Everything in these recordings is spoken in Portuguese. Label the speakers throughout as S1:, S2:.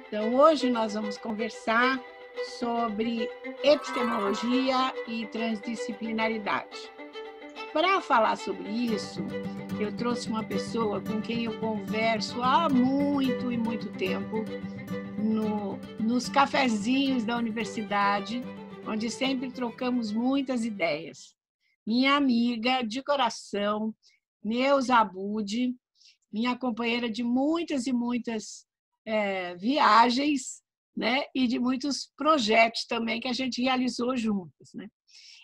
S1: Então, hoje nós vamos conversar sobre epistemologia e transdisciplinaridade. Para falar sobre isso, eu trouxe uma pessoa com quem eu converso há muito e muito tempo, nos cafezinhos da universidade, onde sempre trocamos muitas ideias. Minha amiga de coração, Neuza Abud, minha companheira de muitas e muitas viagens, né? E de muitos projetos também que a gente realizou juntas, né?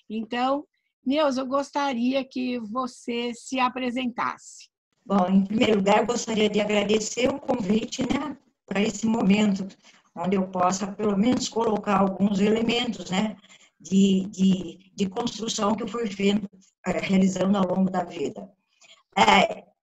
S1: Então, Neuza, eu gostaria que você se apresentasse.
S2: Bom, em primeiro lugar, eu gostaria de agradecer o convite, né, para esse momento, onde eu possa, pelo menos, colocar alguns elementos, né, de construção que eu fui realizando ao longo da vida.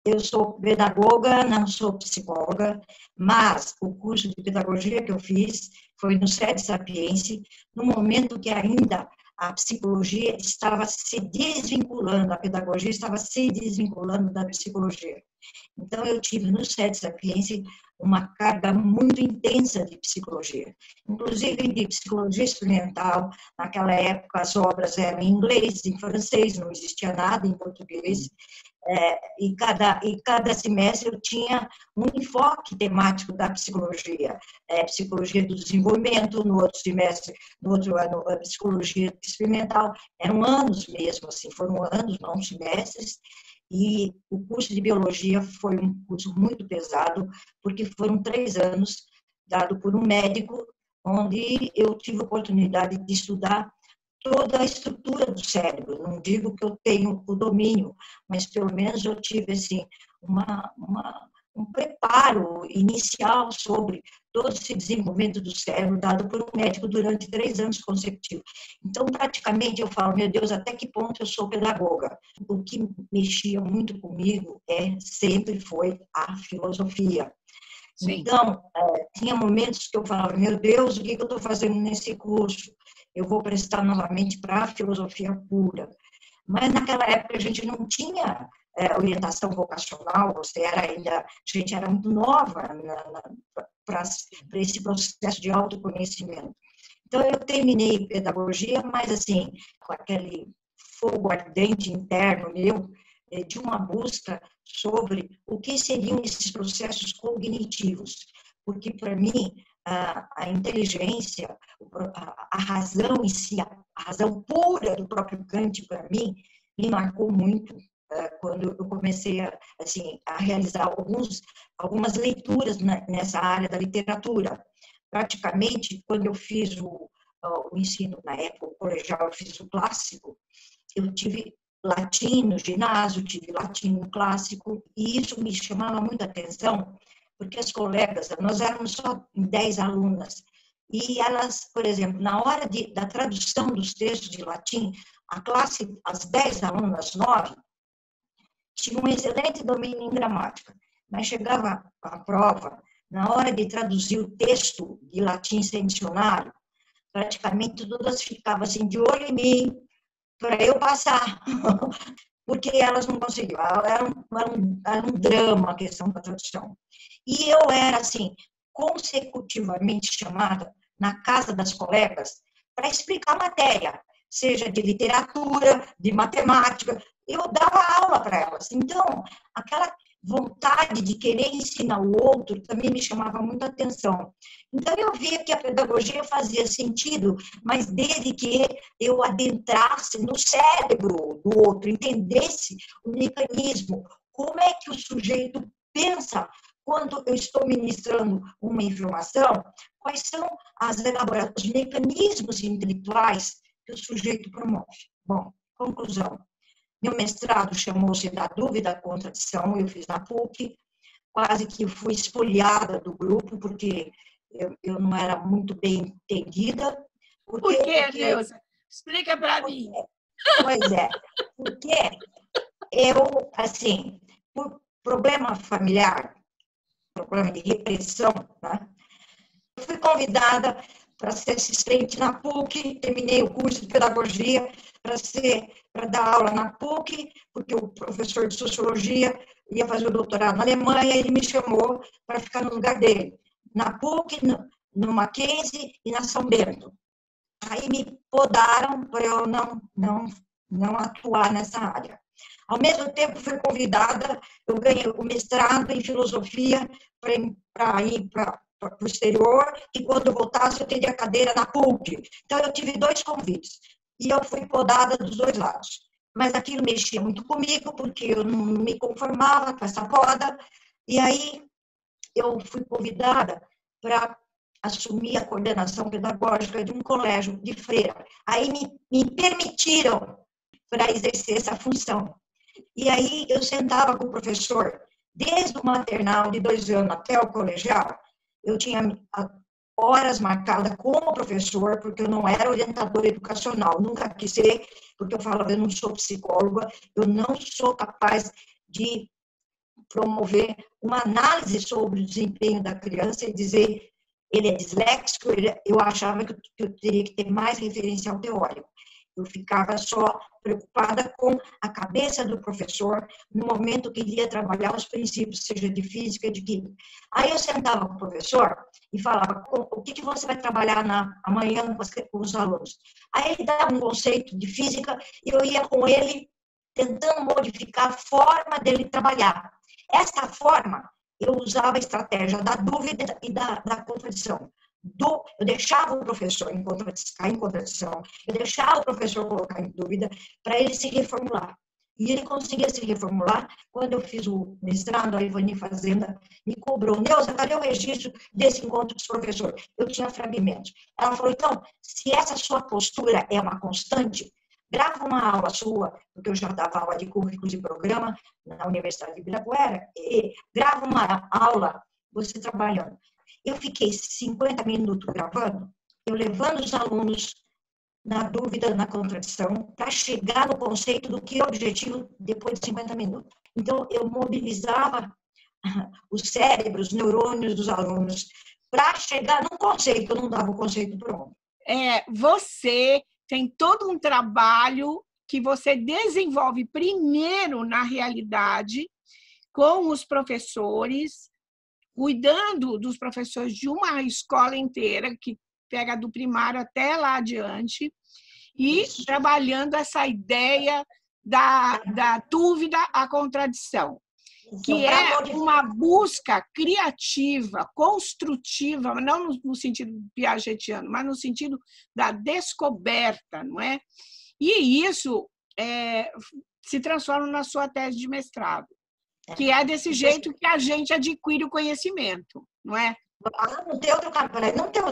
S2: Eu sou pedagoga, não sou psicóloga, mas o curso de pedagogia que eu fiz foi no Sede Sapiense, no momento que ainda a psicologia estava se desvinculando, a pedagogia estava se desvinculando da psicologia. Então, eu tive no Sede Sapiense uma carga muito intensa de psicologia, inclusive de psicologia experimental. Naquela época, as obras eram em inglês, em francês, não existia nada em português. E cada semestre eu tinha um enfoque temático da psicologia, psicologia do desenvolvimento, no outro semestre, no outro ano, a psicologia experimental. Eram anos mesmo, assim, foram anos, não semestres, e o curso de biologia foi um curso muito pesado, porque foram 3 anos dado por um médico, onde eu tive a oportunidade de estudar toda a estrutura do cérebro. Não digo que eu tenho o domínio, mas pelo menos eu tive assim, um preparo inicial sobre todo esse desenvolvimento do cérebro dado por um médico durante 3 anos consecutivos. Então, praticamente, eu falo, meu Deus, até que ponto eu sou pedagoga? O que mexia muito comigo sempre foi a filosofia. Sim. Então, tinha momentos que eu falava, meu Deus, o que eu estou fazendo nesse curso? Eu vou prestar novamente para a filosofia pura. Mas naquela época a gente não tinha orientação vocacional, a gente era muito nova para esse processo de autoconhecimento. Então eu terminei pedagogia, mas assim, com aquele fogo ardente interno meu, de uma busca sobre o que seriam esses processos cognitivos, porque para mim a inteligência, a razão em si, a razão pura do próprio Kant, para mim, me marcou muito quando eu comecei a realizar algumas leituras nessa área da literatura. Praticamente, quando eu fiz o ensino, na época, o colegial, eu fiz o clássico, eu tive latim no ginásio, tive latim no clássico, e isso me chamava muita atenção, porque as colegas, nós éramos só 10 alunas, e elas, por exemplo, na hora da tradução dos textos de latim, a classe, as 10 alunas, 9, tinham um excelente domínio em gramática, mas chegava a prova, na hora de traduzir o texto de latim sem dicionário, praticamente todas ficavam assim, de olho em mim, para eu passar, porque elas não conseguiam, era um drama a questão da tradução. E eu era, assim, consecutivamente chamada na casa das colegas para explicar matéria, seja de literatura, de matemática, eu dava aula para elas. Então, aquela vontade de querer ensinar o outro também me chamava muita atenção. Então, eu via que a pedagogia fazia sentido, mas desde que eu adentrasse no cérebro do outro, entendesse o mecanismo, como é que o sujeito pensa quando eu estou ministrando uma informação, quais são os mecanismos intelectuais que o sujeito promove. Bom, conclusão. Meu mestrado chamou-se Da Dúvida à Contradição, eu fiz na PUC, quase que fui espoliada do grupo, porque eu não era muito bem entendida.
S1: Por quê, Neuza? Explica para mim.
S2: Pois é, porque eu, assim, por problema familiar, problema de repressão, né? Eu fui convidada para ser assistente na PUC, terminei o curso de pedagogia para dar aula na PUC, porque o professor de sociologia ia fazer o doutorado na Alemanha, e ele me chamou para ficar no lugar dele. na PUC, no Mackenzie e na São Bento. Aí me podaram para eu não atuar nessa área. Ao mesmo tempo, fui convidada, eu ganhei o mestrado em filosofia para ir para o exterior, e quando eu voltasse, eu teria cadeira na PUC. Então, eu tive 2 convites, e eu fui podada dos 2 lados. Mas aquilo mexia muito comigo, porque eu não me conformava com essa poda, e aí eu fui convidada para assumir a coordenação pedagógica de um colégio de freira. Aí me permitiram para exercer essa função. E aí eu sentava com o professor, desde o maternal de 2 anos até o colegial, eu tinha horas marcadas com o professor, porque eu não era orientadora educacional, nunca quis ser, porque eu falava, eu não sou psicóloga, eu não sou capaz de promover uma análise sobre o desempenho da criança e dizer ele é disléxico, eu achava que eu teria que ter mais referencial teórico. Eu ficava só preocupada com a cabeça do professor no momento que ele ia trabalhar os princípios, seja de física, de química. Aí eu sentava com o professor e falava, o que você vai trabalhar amanhã com os alunos? Aí ele dava um conceito de física e eu ia com ele tentando modificar a forma dele trabalhar. Essa forma, eu usava a estratégia da dúvida e da contradição. Eu deixava o professor cair em contradição, eu deixava o professor colocar em dúvida para ele se reformular. E ele conseguia se reformular. Quando eu fiz o mestrado, a Ivani Fazenda me cobrou, Neuza, cadê o registro desse encontro dos professores? Eu tinha fragmentos. Ela falou, então, se essa sua postura é uma constante, grava uma aula sua, porque eu já dava aula de currículo de programa na Universidade de Ibirapuera, e grava uma aula, você trabalhando. Eu fiquei 50 minutos gravando, eu levando os alunos na dúvida, na contradição, para chegar no conceito do que é o objetivo depois de 50 minutos. Então, eu mobilizava os cérebros, os neurônios dos alunos para chegar no conceito, eu não dava o conceito pronto.
S1: Você tem todo um trabalho que você desenvolve primeiro na realidade com os professores, cuidando dos professores de uma escola inteira, que pega do primário até lá adiante, e trabalhando essa ideia da dúvida à contradição, que é uma busca criativa, construtiva, não no sentido piagetiano, mas no sentido da descoberta, não é? E isso se transforma na sua tese de mestrado, que é desse jeito que a gente adquire o conhecimento, não é?
S2: Não tem outro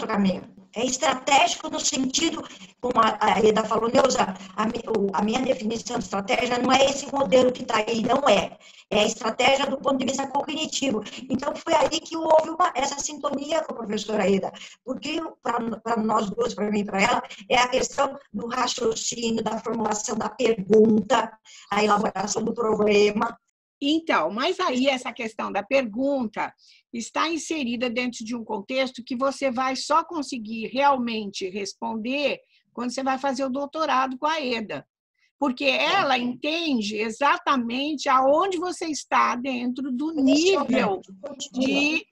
S2: caminho. É estratégico no sentido, como a Eda falou, Neuza, a minha definição de estratégia não é esse modelo que está aí, não é. É a estratégia do ponto de vista cognitivo. Então, foi aí que houve essa sintonia com a professora Eda, porque para nós duas, para mim e para ela, é a questão do raciocínio, da formulação da pergunta, a elaboração do problema.
S1: Então, mas aí essa questão da pergunta está inserida dentro de um contexto que você vai só conseguir realmente responder quando você vai fazer o doutorado com a Eda, porque ela entende exatamente aonde você está dentro do nível de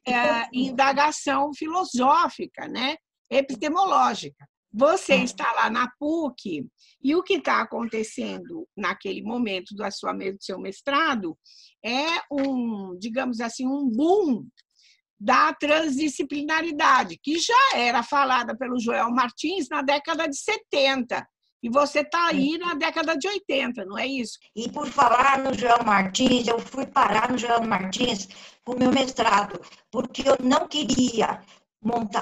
S1: indagação filosófica, né? Epistemológica. Você está lá na PUC e o que está acontecendo naquele momento do seu mestrado é digamos assim, um boom da transdisciplinaridade, que já era falada pelo Joel Martins na década de 70. E você está aí na década de 80, não é isso?
S2: E por falar no Joel Martins, eu fui parar no Joel Martins com o meu mestrado, porque eu não queria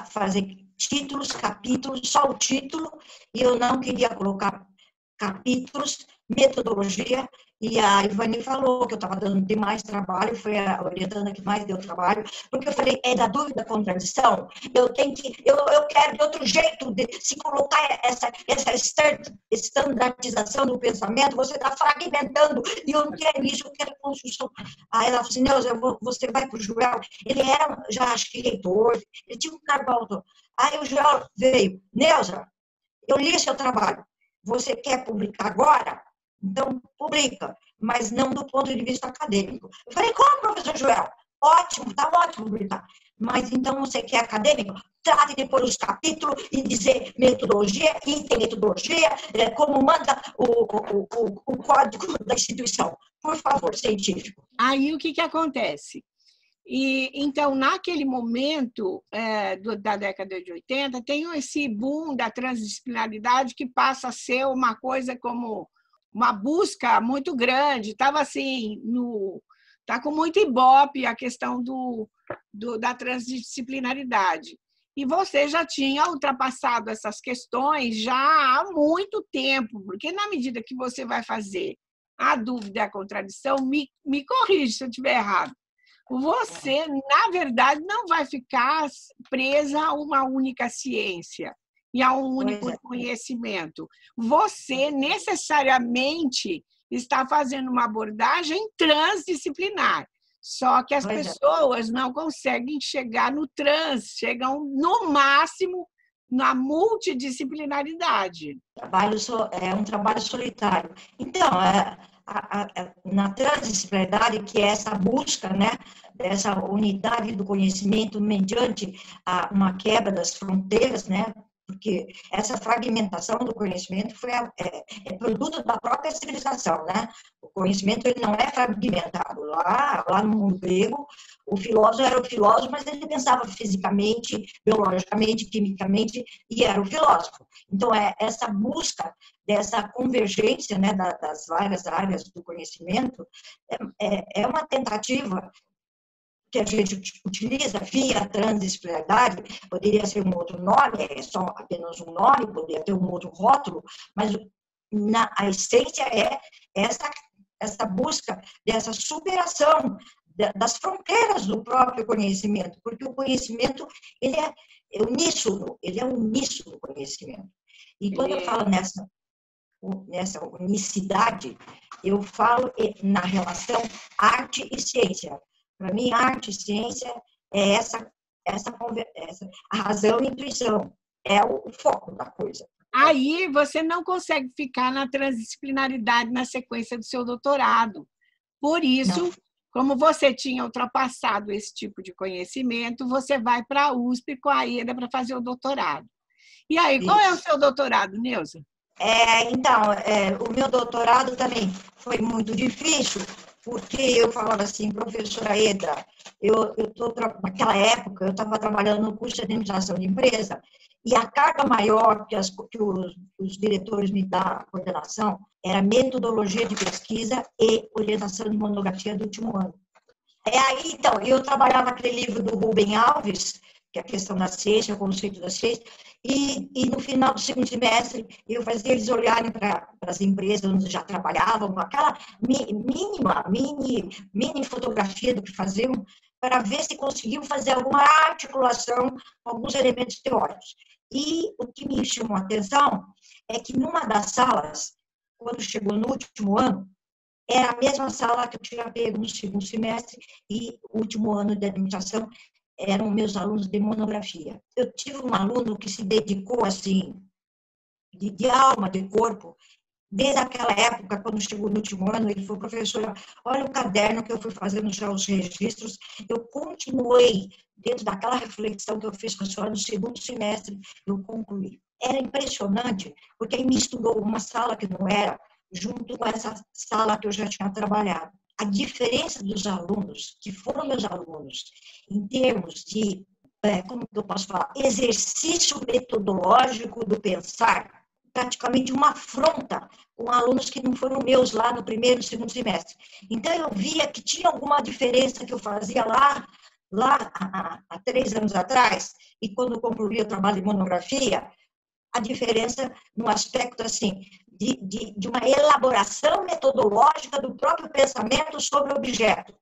S2: fazer títulos, capítulos, só o título, e eu não queria colocar capítulos, metodologia, e a Ivani falou que eu estava dando demais trabalho, foi a orientanda que mais deu trabalho, porque eu falei, é da dúvida, contradição, eu quero de outro jeito, se colocar essa estandardização do pensamento, você está fragmentando, e eu não quero isso, eu quero construção. Aí ela falou assim, Neuza, você vai para o Joel, ele era já, acho que reitor, ele tinha um cargo alto. Aí o Joel veio, Neuza, eu li seu trabalho, você quer publicar agora? Então, publica, mas não do ponto de vista acadêmico. Eu falei, como, professor Joel? Ótimo, está ótimo publicar. mas então você que é acadêmico, trate de pôr os capítulos e dizer metodologia, item metodologia, como manda o código da instituição. Por favor, científico.
S1: Aí o que acontece? E, então, naquele momento da década de 80, tem esse boom da transdisciplinaridade que passa a ser uma coisa como uma busca muito grande. Estava assim, tá com muito ibope a questão da transdisciplinaridade. E você já tinha ultrapassado essas questões já há muito tempo, porque na medida que você vai fazer a dúvida e a contradição, me corrige se eu estiver errado. Você, na verdade, não vai ficar presa a uma única ciência e a um único conhecimento. Você, necessariamente, está fazendo uma abordagem transdisciplinar. Só que as pessoas não conseguem chegar no chegam, no máximo, na multidisciplinaridade.
S2: É um trabalho solitário. Então, na transdisciplinaridade, que é essa busca, né, dessa unidade do conhecimento mediante uma quebra das fronteiras, né, porque essa fragmentação do conhecimento é produto da própria civilização, né? O conhecimento ele não é fragmentado. Lá no mundo grego, o filósofo era o filósofo, mas ele pensava fisicamente, biologicamente, quimicamente, e era o filósofo. Então, essa busca dessa convergência, né, das várias áreas do conhecimento é uma tentativa que a gente utiliza via transdisciplinaridade, poderia ser um outro nome, é só apenas um nome, poderia ter um outro rótulo, mas a essência é essa busca dessa superação das fronteiras do próprio conhecimento, porque o conhecimento ele é uníssono, ele é uníssono conhecimento. E quando eu falo nessa unicidade, eu falo na relação arte e ciência. Para mim, arte e ciência é essa a razão e a intuição, é o foco da coisa.
S1: Aí você não consegue ficar na transdisciplinaridade na sequência do seu doutorado. Por isso, como você tinha ultrapassado esse tipo de conhecimento, você vai para a USP com a Ieda para fazer o doutorado. E aí, qual é o seu doutorado, Neuza?
S2: Então, o meu doutorado também foi muito difícil, porque eu falava assim, professora Eda, naquela época eu estava trabalhando no curso de administração de empresa, e a carga maior que os diretores me dão, a coordenação, era metodologia de pesquisa e orientação de monografia do último ano. Aí, então, eu trabalhava naquele livro do Rubem Alves, que é a questão da ciência, o conceito da ciência, e no final do segundo semestre, eu fazia eles olharem para as empresas onde já trabalhavam, com aquela mini fotografia do que faziam, para ver se conseguiam fazer alguma articulação com alguns elementos teóricos. E o que me chamou a atenção é que numa das salas, quando chegou no último ano, era a mesma sala que eu tinha pego no segundo semestre e o último ano de administração eram meus alunos de monografia. Eu tive um aluno que se dedicou, assim, de alma, de corpo, desde aquela época, quando chegou no último ano, ele falou, professora, olha o caderno que eu fui fazendo já os registros, eu continuei dentro daquela reflexão que eu fiz com a senhora no segundo semestre, eu concluí. Era impressionante, porque ele misturou uma sala que não era, junto com essa sala que eu já tinha trabalhado. A diferença dos alunos, que foram meus alunos, em termos de, como eu posso falar, exercício metodológico do pensar, praticamente uma afronta com alunos que não foram meus lá no primeiro e segundo semestre. Então, eu via que tinha alguma diferença que eu fazia lá há 3 anos atrás, e quando eu concluí o trabalho de monografia, a diferença no aspecto, assim, de uma elaboração metodológica do próprio pensamento sobre o objeto,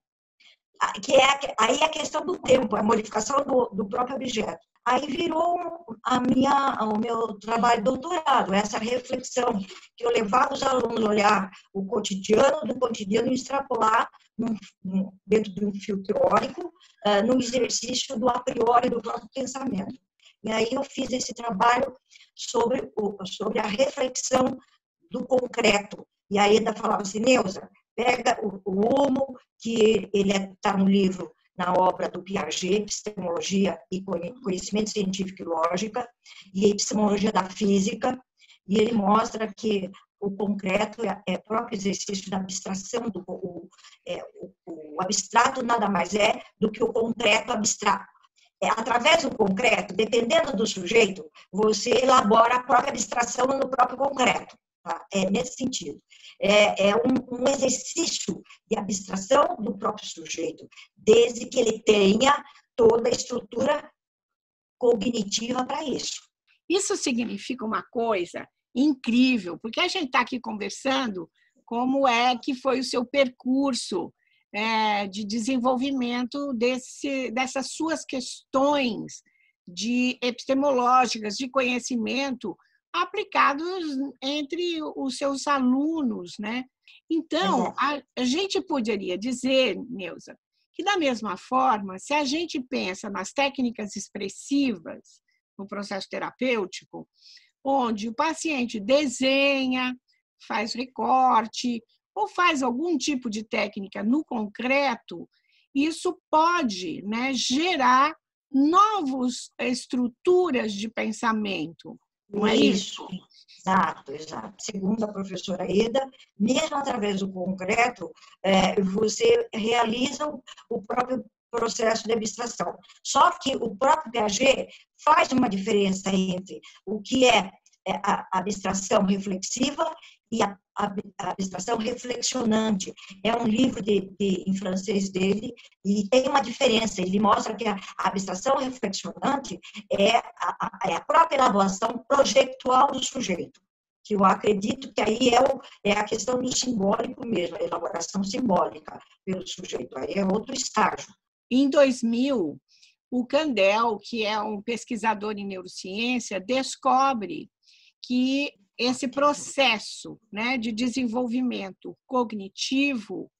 S2: que aí a questão do tempo, a modificação do próprio objeto. Aí virou o meu trabalho de doutorado, essa reflexão que eu levava os alunos a olhar o cotidiano do cotidiano e extrapolar dentro de um fio teórico, no exercício do a priori do próprio pensamento. E aí eu fiz esse trabalho sobre a reflexão do concreto. E aí ainda falava assim, Neuza, pega o Humo, que ele está no livro na obra do Piaget, Epistemologia e Conhecimento Científico e Lógica, e Epistemologia da Física, e ele mostra que o concreto é próprio exercício da abstração, o abstrato nada mais é do que o concreto abstrato. Através do concreto, dependendo do sujeito, você elabora a própria abstração no próprio concreto. Tá? É nesse sentido. É um exercício de abstração do próprio sujeito, desde que ele tenha toda a estrutura cognitiva para isso.
S1: Isso significa uma coisa incrível, porque a gente está aqui conversando como é que foi o seu percurso de desenvolvimento dessas suas questões epistemológicas, de conhecimento, aplicados entre os seus alunos, né? Então, a gente poderia dizer, Neuza, que da mesma forma, se a gente pensa nas técnicas expressivas no processo terapêutico, onde o paciente desenha, faz recorte, ou faz algum tipo de técnica no concreto, isso pode, né, gerar novas estruturas de pensamento. Não é isso?
S2: Exato. Segundo a professora Eda, mesmo através do concreto, você realiza o próprio processo de abstração. Só que o próprio Piaget faz uma diferença entre o que é a abstração reflexiva e a abstração reflexionante. É um livro em francês dele, e tem uma diferença. Ele mostra que a abstração reflexionante é a própria elaboração projetual do sujeito, que eu acredito que aí é a questão do simbólico mesmo, a elaboração simbólica pelo sujeito. Aí é outro estágio.
S1: Em 2000, o Kandel, que é um pesquisador em neurociência, descobre que esse processo, né, de desenvolvimento cognitivo,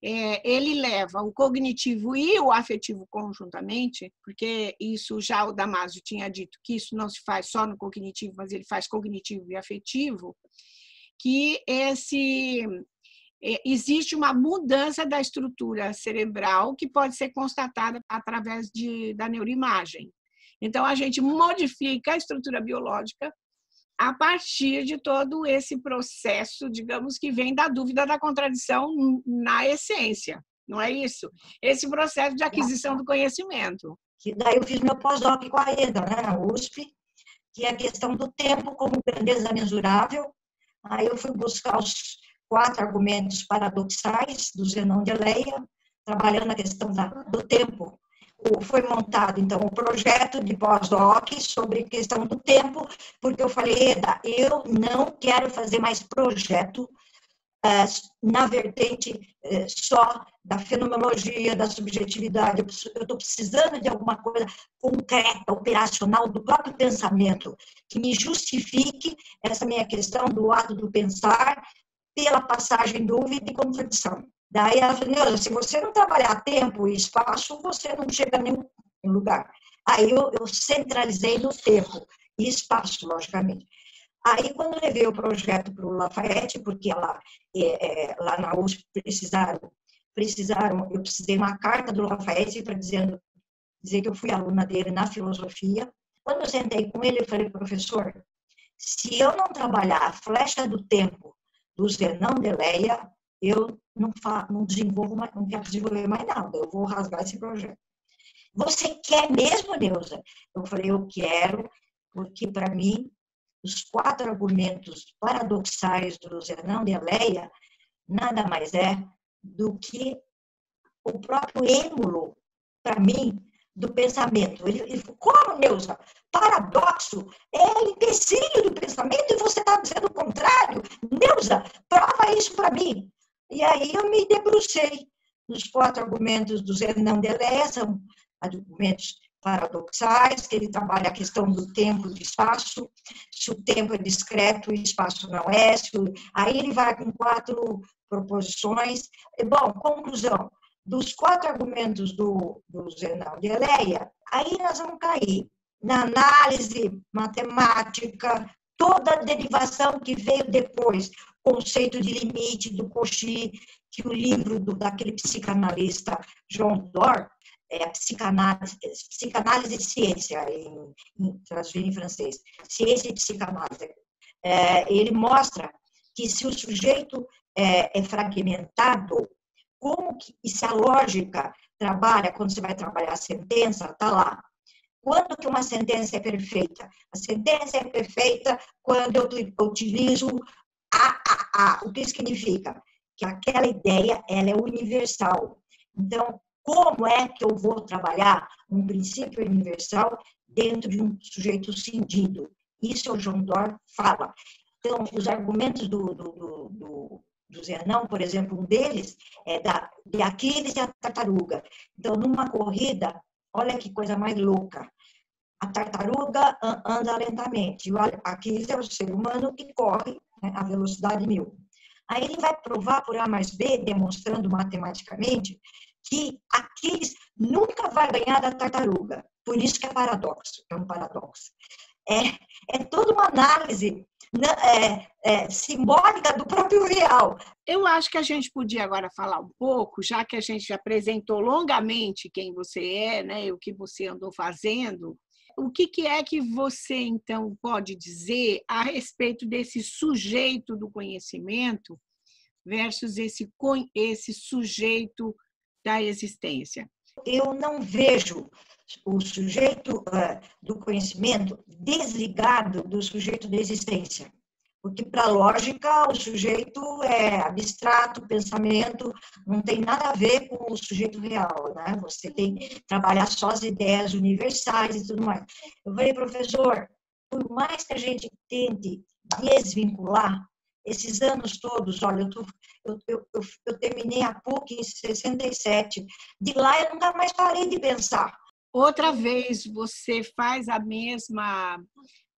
S1: ele leva o cognitivo e o afetivo conjuntamente, porque isso já o Damasio tinha dito que isso não se faz só no cognitivo, mas ele faz cognitivo e afetivo, que existe uma mudança da estrutura cerebral que pode ser constatada através da neuroimagem. Então, a gente modifica a estrutura biológica a partir de todo esse processo, digamos, que vem da dúvida da contradição na essência, não é isso? Esse processo de aquisição do conhecimento.
S2: Daí eu fiz meu pós-doc com a Eda, né, na USP, que é a questão do tempo como grandeza mensurável. Aí eu fui buscar os 4 argumentos paradoxais do Zenão de Eleia, trabalhando a questão do tempo. Foi montado, então, um projeto de pós-doc sobre a questão do tempo, porque eu falei, Eda, eu não quero fazer mais projeto na vertente só da fenomenologia, da subjetividade. Eu estou precisando de alguma coisa concreta, operacional, do próprio pensamento, que me justifique essa minha questão do ato do pensar pela passagem dúvida e contradição. Daí ela falou, Neuza, se você não trabalhar tempo e espaço, você não chega a nenhum lugar. Aí eu centralizei no tempo e espaço, logicamente. Aí, quando eu levei o projeto para o Lafayette, porque lá na USP eu precisei uma carta do Lafayette para dizer que eu fui aluna dele na filosofia. Quando eu sentei com ele, eu falei, professor, se eu não trabalhar a flecha do tempo do Zenão de Eleia, eu não desenvolvo mais, não quero desenvolver mais nada, eu vou rasgar esse projeto. Você quer mesmo, Neuza? Eu falei, eu quero, porque para mim, os 4 argumentos paradoxais do Zenão de Eleia nada mais é do que o próprio êmulo, para mim, do pensamento. Ele falou, como, Neuza? Paradoxo é empecilho do pensamento e você está dizendo o contrário. Neuza, prova isso para mim. E aí eu me debrucei nos 4 argumentos do Zenão de Eleia, são argumentos paradoxais, que ele trabalha a questão do tempo e do espaço, se o tempo é discreto e o espaço não é, aí ele vai com 4 proposições. Bom, conclusão, dos 4 argumentos do Zenão de Eleia, aí nós vamos cair na análise matemática, toda a derivação que veio depois, conceito de limite do Cauchy, que o livro daquele psicanalista John Dore, psicanálise e ciência, traduzido em francês, ciência e psicanálise, ele mostra que se o sujeito é fragmentado, como que, e se a lógica trabalha, quando você vai trabalhar a sentença, está lá. Quando que uma sentença é perfeita? A sentença é perfeita quando eu utilizo o que significa? Que aquela ideia ela é universal. Então, como é que eu vou trabalhar um princípio universal dentro de um sujeito cindido? Isso o John Dore fala. Então, os argumentos do Zenão, por exemplo, um deles é de Aquiles e a tartaruga. Então, numa corrida, olha que coisa mais louca. A tartaruga anda lentamente. O Aquiles é o ser humano que corre, né, a velocidade 1000. Aí ele vai provar por A mais B, demonstrando matematicamente, que Aquiles nunca vai ganhar da tartaruga. Por isso que é paradoxo, é um paradoxo. É toda uma análise simbólica do próprio real.
S1: Eu acho que a gente podia agora falar um pouco, já que a gente apresentou longamente quem você é, né, e o que você andou fazendo. O que é que você, então, pode dizer a respeito desse sujeito do conhecimento versus esse sujeito da existência?
S2: Eu não vejo o sujeito do conhecimento desligado do sujeito da existência. Porque, para a lógica, o sujeito é abstrato, pensamento, não tem nada a ver com o sujeito real, né? Você tem que trabalhar só as ideias universais e tudo mais. Eu falei, professor, por mais que a gente tente desvincular, esses anos todos, olha, eu terminei a PUC em 67, de lá eu nunca mais parei de pensar.
S1: Outra vez você faz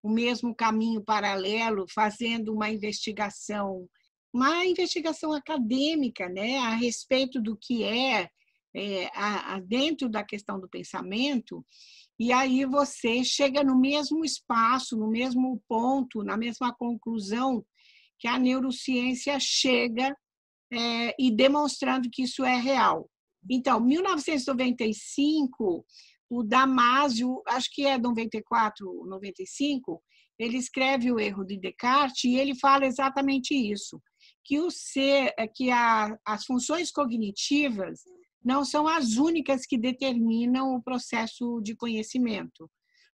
S1: o mesmo caminho paralelo, fazendo uma investigação acadêmica, né, a respeito do que dentro da questão do pensamento, e aí você chega no mesmo espaço, no mesmo ponto, na mesma conclusão que a neurociência chega e demonstrando que isso é real. Então, 1995, o Damasio, acho que é 94, 95, ele escreve o erro de Descartes e ele fala exatamente isso, que as funções cognitivas não são as únicas que determinam o processo de conhecimento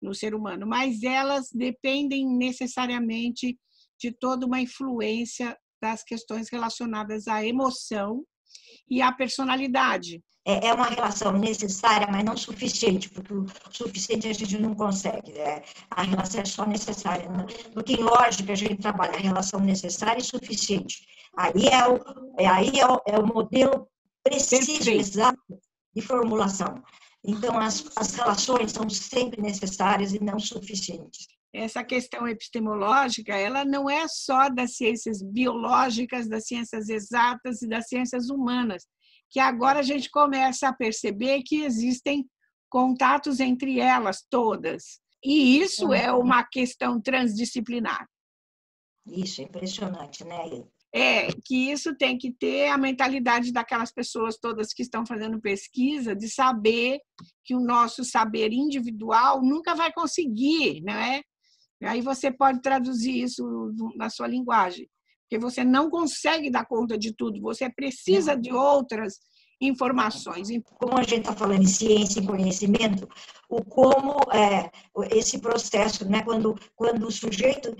S1: no ser humano, mas elas dependem necessariamente de toda uma influência das questões relacionadas à emoção e à personalidade.
S2: É uma relação necessária, mas não suficiente, porque o suficiente a gente não consegue. A relação é só necessária. Porque em lógica a gente trabalha a relação necessária e suficiente. Aí é o modelo preciso, exato, de formulação. Então, as relações são sempre necessárias e não suficientes.
S1: Essa questão epistemológica, ela não é só das ciências biológicas, das ciências exatas e das ciências humanas, que agora a gente começa a perceber que existem contatos entre elas todas. E isso é uma questão transdisciplinar.
S2: Isso, é impressionante, né?
S1: Que isso tem que ter a mentalidade daquelas pessoas todas que estão fazendo pesquisa, de saber que o nosso saber individual nunca vai conseguir, não é? Aí você pode traduzir isso na sua linguagem, porque você não consegue dar conta de tudo, você precisa de outras informações.
S2: Como a gente está falando em ciência e conhecimento, como esse processo, né, quando o sujeito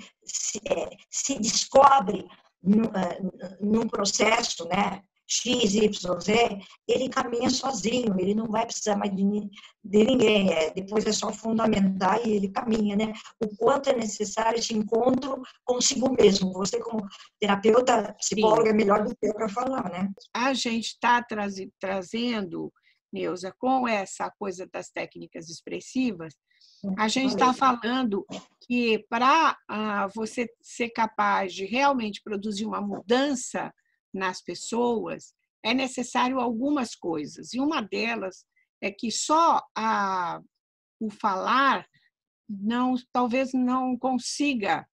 S2: se descobre num processo, né, X, Y, Z, ele caminha sozinho, ele não vai precisar mais de ninguém, depois é só fundamentar e ele caminha, né? O quanto é necessário esse encontro consigo mesmo. Você, como terapeuta, psicóloga, é melhor do que eu para falar, né?
S1: A gente está trazendo, Neuza, com essa coisa das técnicas expressivas, a gente está falando que para você ser capaz de realmente produzir uma mudança nas pessoas, é necessário algumas coisas. E uma delas é que só o falar talvez não consiga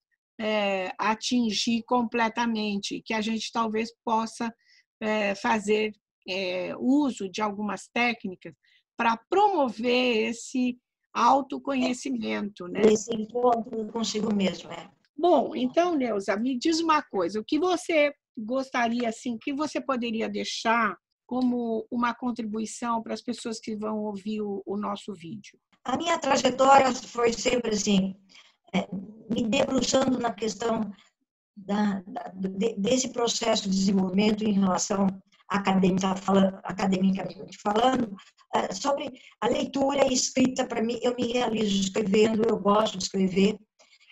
S1: atingir completamente, que a gente talvez possa fazer uso de algumas técnicas para promover esse autoconhecimento, né?
S2: Esse encontro consigo mesmo,
S1: Bom, então, Neuza, me diz uma coisa, o que você gostaria, assim, que você poderia deixar como uma contribuição para as pessoas que vão ouvir o nosso vídeo?
S2: A minha trajetória foi sempre assim, me debruçando na questão desse processo de desenvolvimento em relação academicamente falando, sobre a leitura e escrita. Para mim, eu me realizo escrevendo, eu gosto de escrever.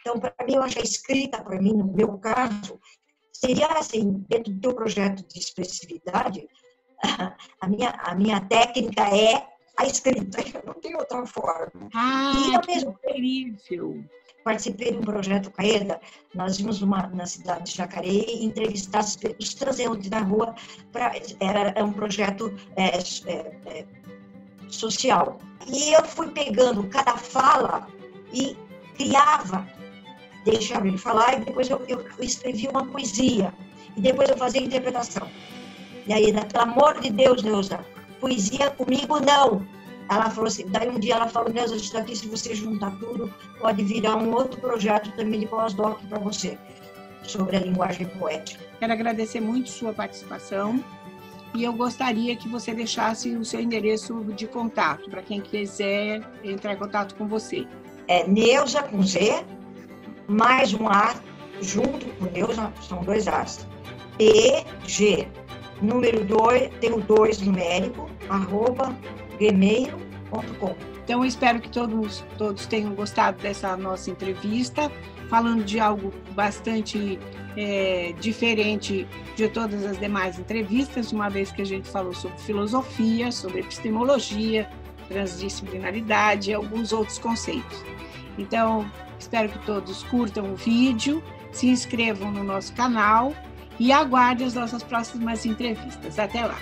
S2: Então, para mim, eu acho que a escrita, para mim, no meu caso, seria assim, dentro do teu projeto de expressividade, a minha técnica é a escrita, eu não tenho outra forma.
S1: E eu mesmo
S2: participei de um projeto com a EDA, nós vimos na cidade de Jacareí entrevistar os transeuntes na rua, era um projeto social. E eu fui pegando cada fala e criava, deixava ele falar, e depois eu escrevia uma poesia, e depois eu fazia a interpretação. E aí, pelo amor de Deus, Neuza, poesia comigo não. Ela falou assim, daí um dia ela falou, Neuza, isso daqui, se você juntar tudo, pode virar um outro projeto também de pós-doc para você, sobre a linguagem poética.
S1: Quero agradecer muito sua participação e eu gostaria que você deixasse o seu endereço de contato, para quem quiser entrar em contato com você.
S2: É Neuza com Z, mais um A, junto com Neuza, são 2 As. EG, número 2, tem o 2 numérico, @gmail.com.
S1: Então, eu espero que todos tenham gostado dessa nossa entrevista, falando de algo bastante diferente de todas as demais entrevistas, uma vez que a gente falou sobre filosofia, sobre epistemologia, transdisciplinaridade e alguns outros conceitos. Então, espero que todos curtam o vídeo, se inscrevam no nosso canal e aguardem as nossas próximas entrevistas. Até lá!